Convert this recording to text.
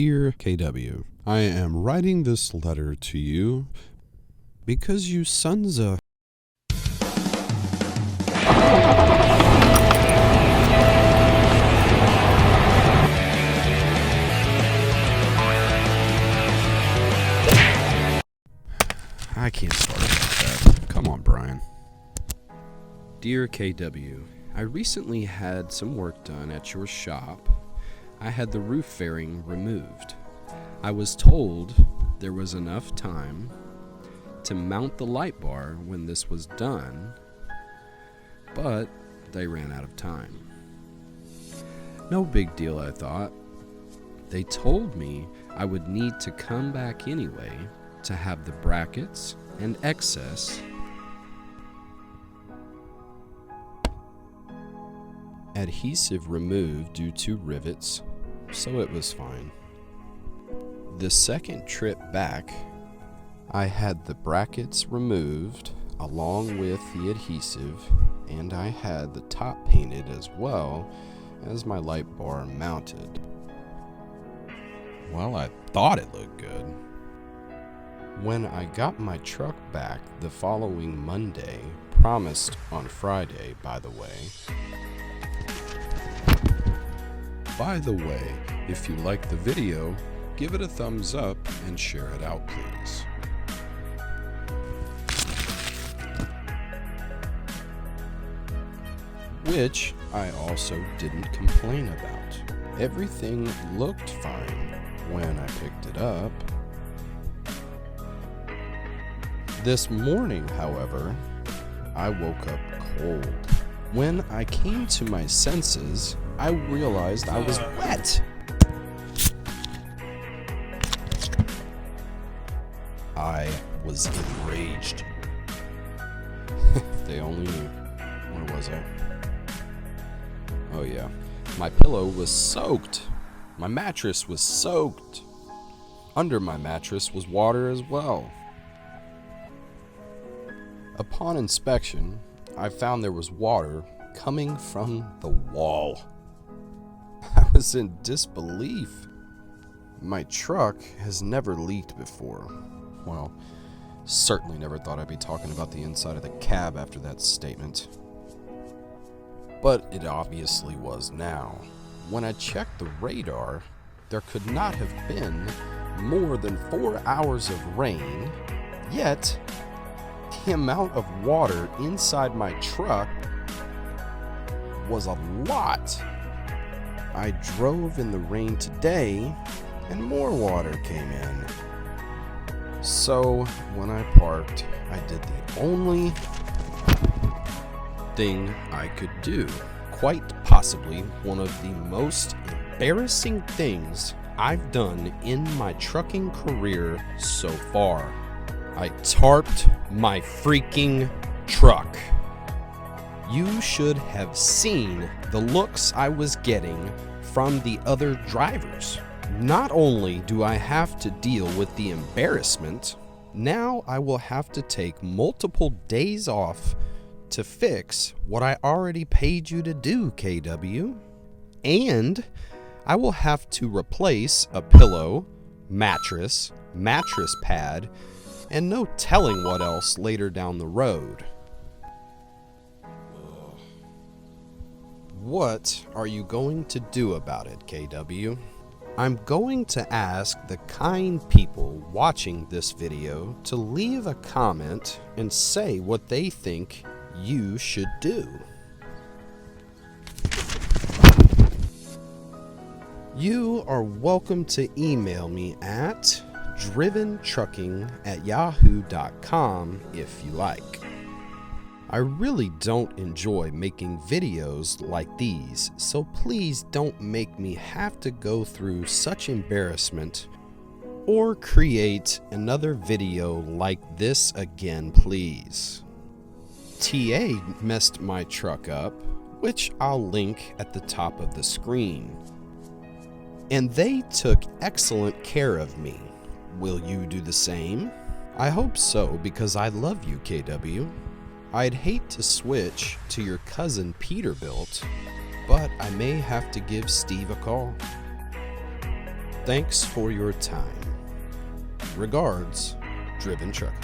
Dear KW, I am writing this letter to you because you sons of... I can't start it like that. Come on, Brian. Dear KW, I recently had some work done at your shop. I had the roof fairing removed. I was told there was enough time to mount the light bar when this was done, but they ran out of time. No big deal, I thought. They told me I would need to come back anyway to have the brackets and excess adhesive removed due to rivets, so it was fine. The second trip back, I had the brackets removed along with the adhesive, and I had the top painted as well as my light bar mounted. Well, I thought it looked good. When I got my truck back the following Monday, promised on Friday, by the way. By the way, if you like the video, give it a thumbs up and share it out, please. Which I also didn't complain about. Everything looked fine when I picked it up. This morning, however, I woke up cold. When I came to my senses, I realized I was wet. I was enraged. If they only knew. Where was I? Oh yeah. My pillow was soaked. My mattress was soaked. Under my mattress was water as well. Upon inspection, I found there was water coming from the wall. I was in disbelief. My truck has never leaked before. Well, certainly never thought I'd be talking about the inside of the cab after that statement. But it obviously was now. When I checked the radar, there could not have been more than 4 hours of rain, yet the amount of water inside my truck was a lot. I drove in the rain today and more water came in. So when I parked, I did the only thing I could do. Quite possibly one of the most embarrassing things I've done in my trucking career so far. I tarped my freaking truck. You should have seen the looks I was getting from the other drivers. Not only do I have to deal with the embarrassment, now I will have to take multiple days off to fix what I already paid you to do, KW. And I will have to replace a pillow, mattress pad, and no telling what else later down the road. What are you going to do about it, KW? I'm going to ask the kind people watching this video to leave a comment and say what they think you should do. You are welcome to email me at driventrucking@yahoo.com if you like. I really don't enjoy making videos like these, so please don't make me have to go through such embarrassment or create another video like this again, please. TA messed my truck up, which I'll link at the top of the screen. And they took excellent care of me. Will you do the same? I hope so, because I love you, KW. I'd hate to switch to your cousin Peterbilt, but I may have to give Steve a call. Thanks for your time. Regards, Driven Trucker.